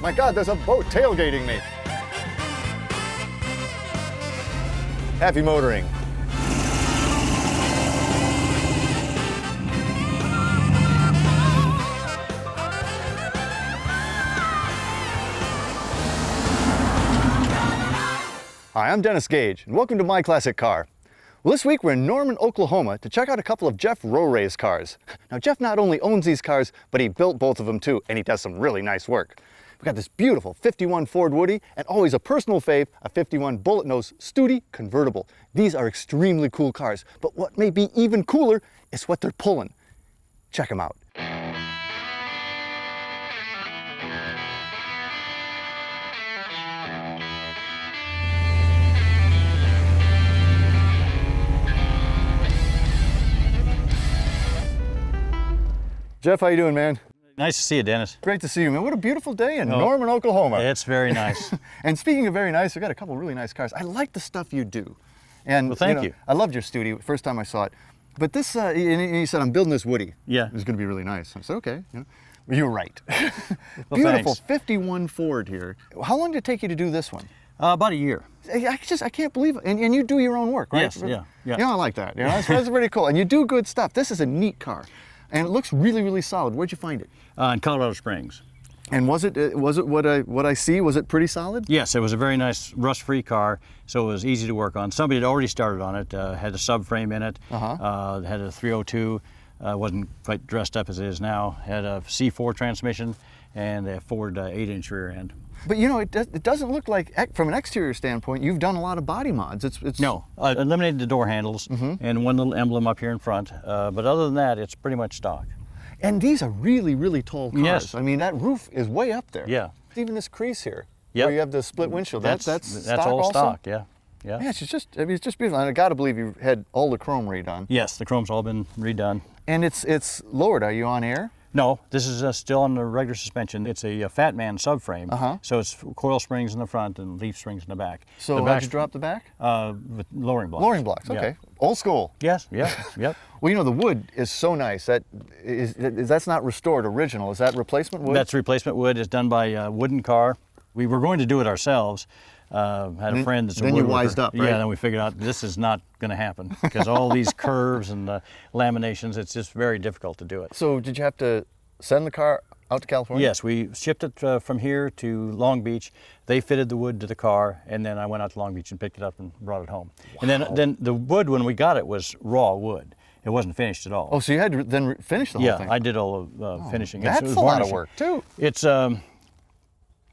My God, there's a boat tailgating me. Happy motoring. Hi, I'm Dennis Gage, and welcome to My Classic Car. Well, this week we're in Norman, Oklahoma to check out a couple of Jeff Roray's cars. Now, Jeff not only owns these cars, but he built both of them too, and he does some really nice work. We've got this beautiful 51 Ford Woody, and always a personal fave, a 51 Bullet Nose Studi Convertible. These are extremely cool cars, but what may be even cooler is what they're pulling. Check them out. Jeff, how you doing, man? Nice to see you, Dennis. Great to see you, man. What a beautiful day in Norman, Oklahoma. It's very nice. And speaking of very nice, we've got a couple really nice cars. I like the stuff you do. And well, thank you. I loved your studio first time I saw it. But this, and you said, I'm building this Woody. Yeah. It's going to be really nice. I said, okay. Well, you're right. Well, beautiful thanks. 51 Ford here. How long did it take you to do this one? About a year. I can't believe it. And you do your own work, right? Yes, yeah. You know, I like that. You know, that's pretty cool. And you do good stuff. This is a neat car. And it looks really, really solid. Where'd you find it? In Colorado Springs. And was it what I see? Was it pretty solid? Yes, it was a very nice rust-free car, so it was easy to work on. Somebody had already started on it, had a subframe in it, had a 302, wasn't quite dressed up as it is now, had a C4 transmission and a Ford 8-inch rear end. But you know, it doesn't look like, from an exterior standpoint, you've done a lot of body mods. It's No, eliminated the door handles and one little emblem up here in front, but other than that, it's pretty much stock. And these are really, really tall cars. Yes. I mean, that roof is way up there. Yeah. Even this crease here, Yep. where you have the split windshield, that's stock all also? stock, yeah. Yeah. Yeah, it's just beautiful. And I got to believe you had all the chrome redone. Yes, the chrome's all been redone. And it's lowered. Are you on air? No, this is still on the regular suspension. It's a Fat Man subframe, so it's coil springs in the front and leaf springs in the back. So how'd you drop the back? With lowering blocks. Lowering blocks, okay. Yeah. Old school. Yes, yeah, yep. Well, you know, the wood is so nice. That's not restored, original. Is that replacement wood? That's replacement wood. It's done by a wooden car. We were going to do it ourselves. Had a friend that's a woodworker. Then you wised up, right? Yeah, then we figured out this is not going to happen because all these curves and laminations, it's just very difficult to do it. So did you have to send the car out to California? Yes, we shipped it from here to Long Beach. They fitted the wood to the car, and then I went out to Long Beach and picked it up and brought it home. Wow. And then the wood, when we got it, was raw wood. It wasn't finished at all. Oh, so you had to then finish the whole thing? Yeah, I did all the finishing. That's a lot of work, too. It's,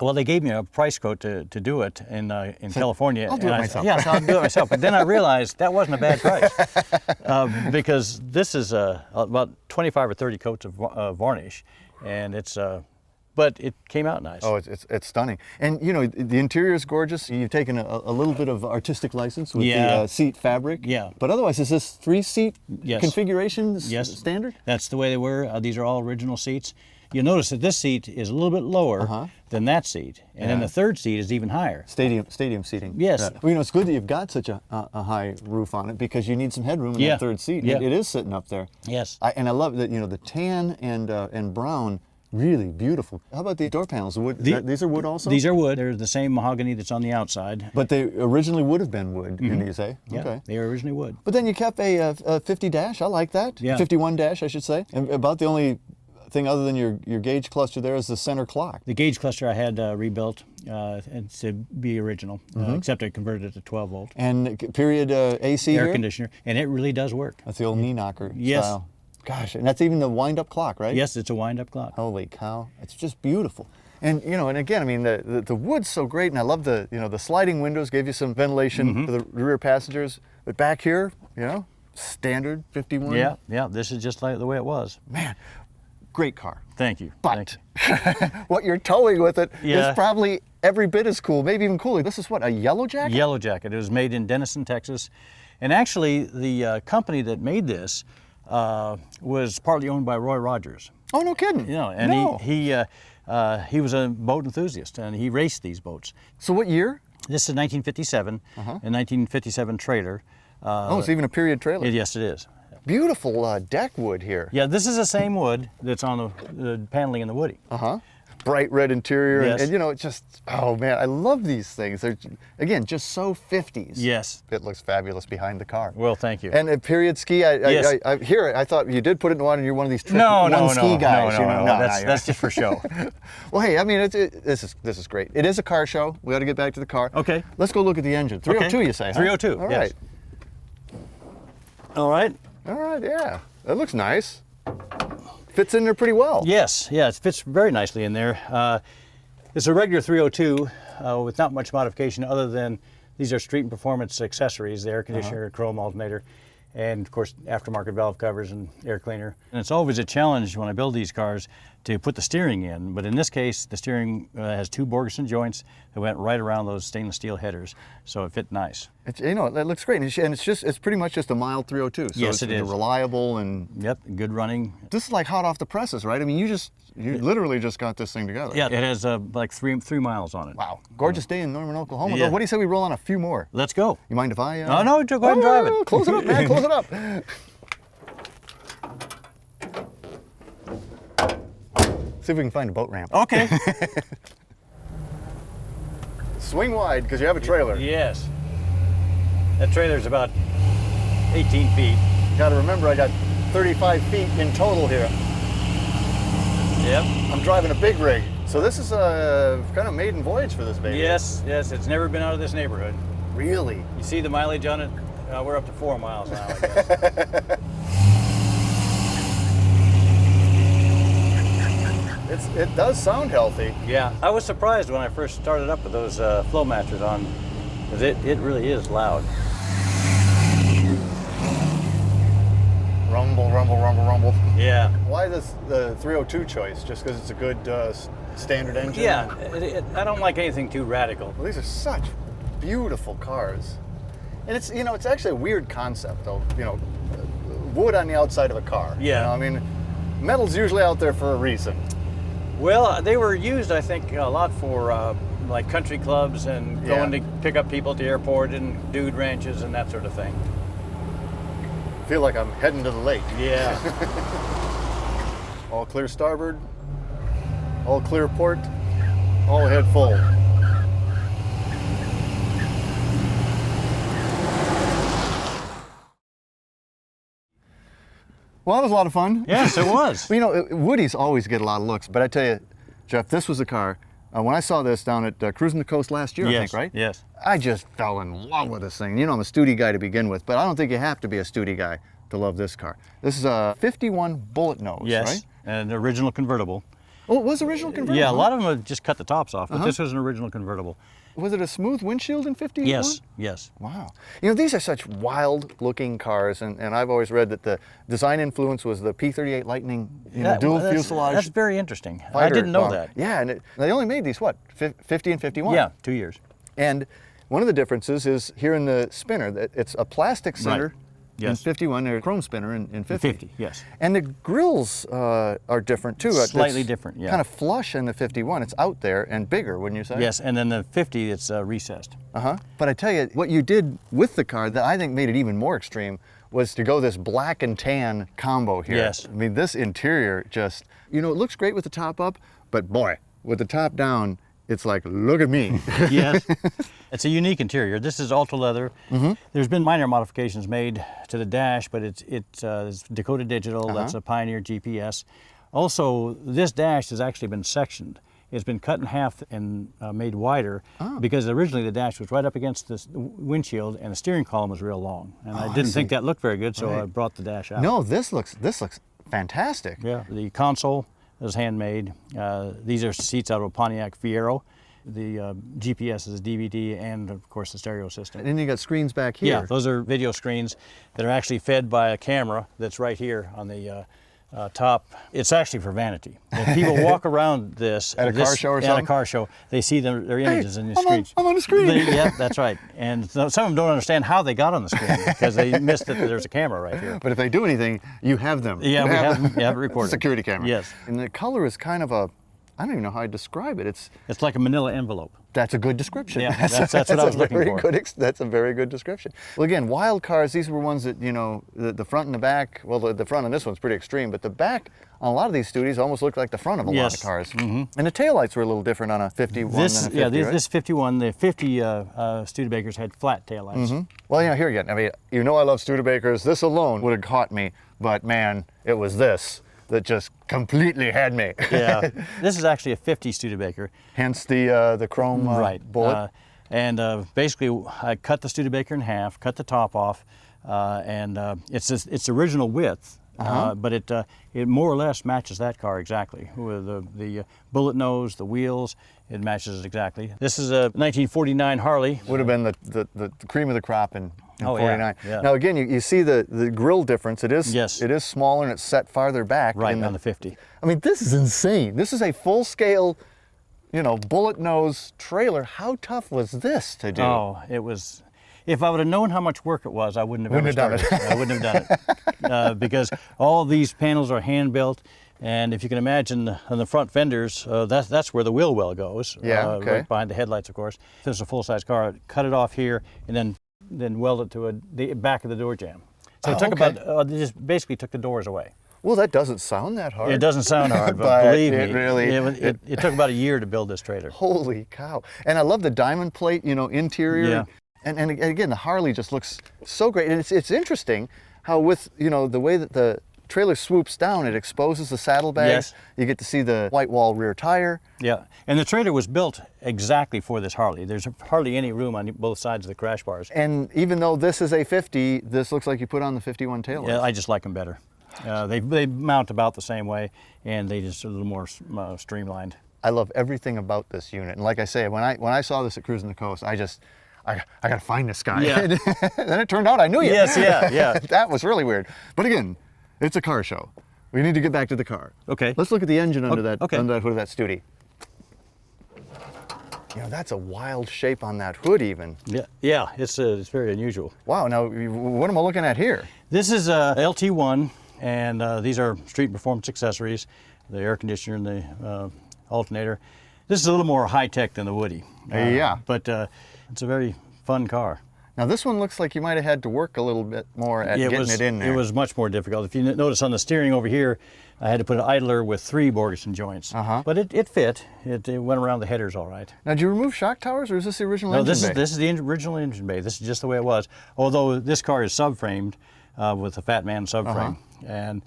well, they gave me a price quote to do it in California. I'll do it myself. Yes, I'll do it myself. But then I realized that wasn't a bad price because this is about 25 or 30 coats of varnish, and it's, but it came out nice. Oh, it's stunning. And you know, the interior is gorgeous. You've taken a little bit of artistic license with the seat fabric. Yeah. But otherwise, is this 3-seat Yes. configuration Yes. standard? That's the way they were. These are all original seats. You'll notice that this seat is a little bit lower than that seat, and then the third seat is even higher. Stadium seating. Yes. Yeah. Well, you know, it's good that you've got such a high roof on it because you need some headroom in that third seat. Yeah. It is sitting up there. Yes. And I love that, you know, the tan and brown, really beautiful. How about the door panels? Wood, these are wood also? These are wood. They're the same mahogany that's on the outside. But they originally would have been wood, you say? Yeah, Okay. they were originally wood. But then you kept a 50 dash. I like that. Yeah. 51 dash, I should say. And about the only thing other than your gauge cluster there is the center clock. The gauge cluster I had rebuilt to be original, except I converted it to 12 volt. And period AC Air here? conditioner, and it really does work. That's the old knee knocker Yes. style. Gosh, and that's even the wind-up clock, right? Yes, it's a wind-up clock. Holy cow, it's just beautiful. And you know, and again, I mean, the wood's so great, and I love the sliding windows gave you some ventilation for the rear passengers. But back here, you know, standard 51. Yeah, this is just like the way it was. Man, great car. Thank you. But what you're towing with it is Yeah. probably every bit as cool, maybe even cooler. This is what, a yellow jacket? Yellow Jacket. It was made in Denison, Texas. And actually, the company that made this was partly owned by Roy Rogers. Oh, no kidding. You know, and he was a boat enthusiast, and he raced these boats. So what year? This is 1957, a 1957 trailer. Oh, it's even a period trailer. Yes, it is. Beautiful deck wood here. Yeah, this is the same wood that's on the paneling in the Woody. bright red interior, Yes. and you know, it's just, oh man, I love these things. They're, again, just so 50s. Yes. It looks fabulous behind the car. Well, thank you. And a period ski, Yes. I hear it. I thought you did put it in water and you're one of these trick No, ski guys. no, you know? no. That's just for show. Well, hey, I mean, this is great. It is a car show. We got to get back to the car. Okay. Let's go look at the engine. 302, Okay. you say, huh? 302, All yes. right. All right. All right, yeah. That looks nice. Fits in there pretty well. Yes, yeah, it fits very nicely in there. It's a regular 302 with not much modification other than these are street and performance accessories, the air conditioner, chrome alternator, and of course aftermarket valve covers and air cleaner. And it's always a challenge when I build these cars to put the steering in, but in this case the steering has 2 Borgeson joints that went right around those stainless steel headers, so it fit nice. It's, you know, that looks great, and it's pretty much just a mild 302. So Yes, it's it is. reliable, and Yep, good running. this is like hot off the presses, right? I mean, you literally just got this thing together. Yeah, it has like three miles on it. Wow, gorgeous day in Norman, Oklahoma. Yeah. What do you say we roll on a few more? Let's go. You mind if I? Oh, no, go ahead and drive it. Close it up, man. Close it up. See if we can find a boat ramp. Okay. Swing wide because you have a trailer. Yes. That trailer's about 18 feet. You got to remember, I got 35 feet in total here. Yep. I'm driving a big rig, so this is a kind of maiden voyage for this baby. Yes, it's never been out of this neighborhood. Really? You see the mileage on it? We're up to 4 miles now, I guess. It does sound healthy. Yeah. I was surprised when I first started up with those flow matchers on, because it really is loud. Rumble, rumble, rumble, rumble. Yeah. Why the 302 choice? Just because it's a good standard engine? Yeah, I don't like anything too radical. Well, these are such beautiful cars. And it's, you know, it's actually a weird concept, though. You know, wood on the outside of a car. Yeah. You know, I mean, metal's usually out there for a reason. Well, they were used, I think, a lot for like country clubs and going to pick up people at the airport and dude ranches and that sort of thing. I feel like I'm heading to the lake. Yeah. All clear starboard, all clear port, all head full. Well, that was a lot of fun. Yes, it was. Well, you know, Woodies always get a lot of looks, but I tell you, Jeff, this was a car. When I saw this down at Cruising the Coast last year, I think, right? Yes. I just fell in love with this thing. You know, I'm a Studi guy to begin with, but I don't think you have to be a Studi guy to love this car. This is a 51 bullet nose, Yes, right? an original convertible. Oh, it was original convertible? Yeah, a lot of them have just cut the tops off, but this was an original convertible. Was it a smooth windshield in 51? Yes, yes. Wow. You know, these are such wild-looking cars, and I've always read that the design influence was the P-38 Lightning, dual fuselage. That's very interesting. I fighter didn't know bomber. that. Yeah, and they only made these, what, 50 and 51? Yeah, 2 years. And one of the differences is here in the spinner, that it's a plastic center in Yes. 51, or a chrome spinner in 50. 50, yes. And the grills are different too. Slightly It's different, yeah. Kind of flush in the 51. It's out there and bigger, wouldn't you say? Yes, and then the 50, it's recessed. Uh-huh. But I tell you, what you did with the car that I think made it even more extreme was to go this black and tan combo here. Yes. I mean, this interior just, you know, it looks great with the top up, but boy, with the top down, it's like, look at me. Yes. It's a unique interior. This is ultra leather. There's been minor modifications made to the dash, but it's Dakota Digital. That's a Pioneer GPS. Also, this dash has actually been sectioned. It's been cut in half and made wider because originally the dash was right up against the windshield and the steering column was real long. And I didn't think that looked very good, so I brought the dash out. No, this looks fantastic. Yeah. The console is handmade. These are seats out of a Pontiac Fiero. The GPS is a DVD and, of course, the stereo system. And then you got screens back here. Yeah, those are video screens that are actually fed by a camera that's right here on the top. It's actually for vanity. If people walk around this At a car show or at something? a car show, they see their images in the I'm screens. I'm on the screen. Yeah, that's right. And some of them don't understand how they got on the screen because they missed that there's a camera right here. But if they do anything, you have them. Yeah, You we have it recorded. Security camera. Yes. And the color is kind of a I don't even know how I describe it. It's like a manila envelope. That's a good description. Yeah, that's what I was looking for. That's a very good description. Well, again, wild cars, these were ones that, you know, the front and the back, well, the front on this one's pretty extreme, but the back on a lot of these Studies almost looked like the front of a lot of cars. Mm-hmm. And the taillights were a little different on a 51 than a 50, yeah, right? this 51, the 50 Studebakers had flat taillights. Mm-hmm. Well, you know, here again, I mean, you know I love Studebakers. This alone would have caught me, but man, it was this that just completely had me. Yeah, this is actually a 50 Studebaker. Hence the chrome bullet. Basically, I cut the Studebaker in half, cut the top off, and it's original width, but it more or less matches that car exactly. With the bullet nose, the wheels, it matches it exactly. This is a 1949 Harley. Would have been the cream of the crop in 49. Yeah. Now again, you see the grille difference. It is smaller and it's set farther back. Right, on the 50. I mean, this is insane. This is a full-scale, you know, bullet nose trailer. How tough was this to do? Oh, it was. If I would have known how much work it was, I wouldn't have done it. I wouldn't have done it because all these panels are hand built. And if you can imagine on the front fenders, that's where the wheel well goes. Right behind the headlights, of course. If this is a full-size car, I'd cut it off here and then weld it to the back of the door jamb. So it took about, they just basically took the doors away. Well, that doesn't sound that hard. It doesn't sound hard, but believe me, it it took about a year to build this trailer. Holy cow. And I love the diamond plate, you know, interior. Yeah. And again, the Harley just looks so great. And it's interesting how with, you know, the way that the trailer swoops down, it exposes the saddlebags. Yes. You get to see the white wall rear tire. Yeah, and the trailer was built exactly for this Harley. There's hardly any room on both sides of the crash bars. And even though this is a 50, this looks like you put on the 51 taillights. Yeah, I just like them better. They mount about the same way, and they just a little more streamlined. I love everything about this unit. And like I say, when I saw this at Cruising the Coast, I got to find this guy. Yeah. And then it turned out I knew you. Yes, yeah. That was really weird. But again, it's a car show. We need to get back to the car. Okay. Let's look at the engine under that okay. under that hood of that Studi. You know, that's a wild shape on that hood even. Yeah, it's very unusual. Wow, now what am I looking at here? This is a LT1, and these are street performance accessories, the air conditioner and the alternator. This is a little more high-tech than the Woody. Yeah. But it's a very fun car. Now this one looks like you might have had to work a little bit more at getting it in there. It was much more difficult. If you notice on the steering over here, I had to put an idler with 3 Borgeson joints. But it fit. It went around the headers all right. Now, did you remove shock towers, or is this the original engine bay? No, this is the original engine bay. This is just the way it was. Although this car is subframed with a Fat Man subframe. And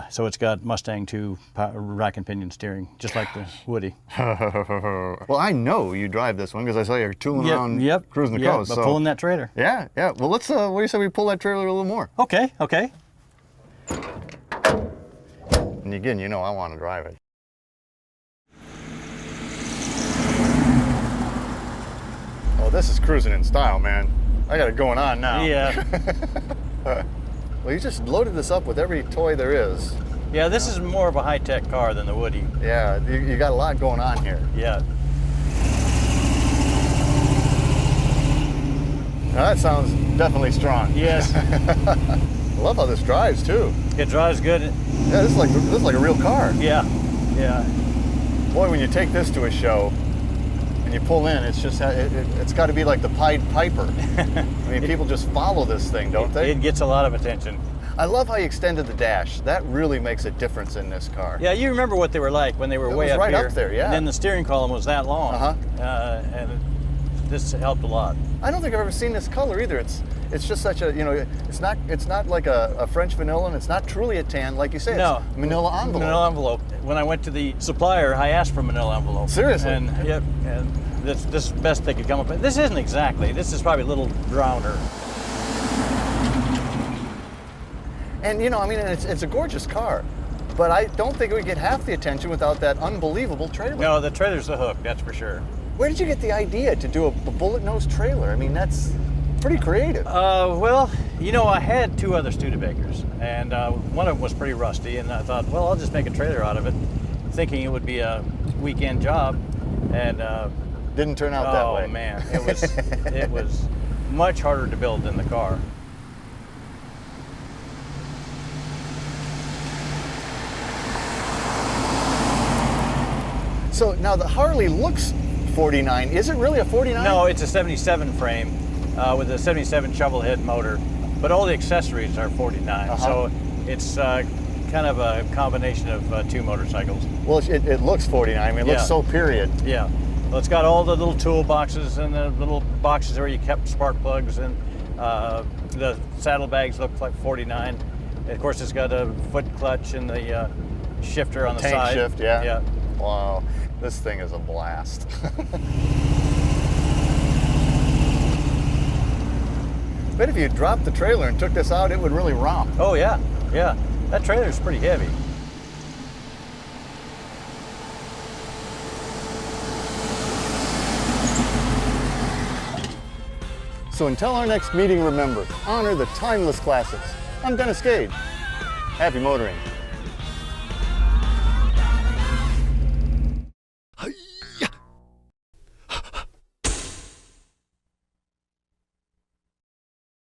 so it's got Mustang 2 rack and pinion steering, just like the Woody. Well, I know you drive this one because I saw you tooling around Cruising the Coast. But pulling that trailer. Yeah. Well, let's, what do you say we pull that trailer a little more? Okay. And again, you know I want to drive it. Oh, this is cruising in style, man. I got it going on now. Yeah. Well, you just loaded this up with every toy there is. Yeah, this is more of a high-tech car than the Woody. Yeah, you got a lot going on here. Yeah. Now that sounds definitely strong. Yes. I love how this drives too. It drives good. Yeah, this is like a real car. Yeah. Boy, when you take this to a show and you pull in, it's just it's got to be like the Pied Piper. I mean, people just follow this thing, don't they? It gets a lot of attention. I love how you extended the dash. That really makes a difference in this car. Yeah, you remember what they were like when they were way up right here. up there, yeah. And then the steering column was that long. And this helped a lot. I don't think I've ever seen this color either. It's just such a, you know, it's not like a French vanilla, and it's not truly a tan, like you say. No. It's manila envelope. Manila envelope. When I went to the supplier, I asked for manila envelope. Seriously? And this is the best they could come up with. This isn't exactly. This is probably a little browner. And you know, I mean, it's a gorgeous car, but I don't think it would get half the attention without that unbelievable trailer. No, the trailer's the hook, that's for sure. Where did you get the idea to do a bullet nose trailer? I mean, that's pretty creative. Well, you know, I had 2 other Studebakers, and one of them was pretty rusty, and I thought, well, I'll just make a trailer out of it, thinking it would be a weekend job, and didn't turn out that way. Oh man, it was much harder to build than the car. So now the Harley looks 49. Is it really a 49? No, it's a 77 frame with a 77 shovel head motor, but all the accessories are 49. So it's kind of a combination of two motorcycles. Well, it looks 49. I mean, it looks so period. Yeah. Well, it's got all the little tool boxes and the little boxes where you kept spark plugs, and the saddlebags look like 49. And of course, it's got a foot clutch and the shifter on the tank side. shift, yeah. Yeah. Wow, this thing is a blast. Bet if you dropped the trailer and took this out, it would really romp. Oh yeah, yeah. That trailer's pretty heavy. So until our next meeting, remember, honor the timeless classics. I'm Dennis Gage. Happy motoring.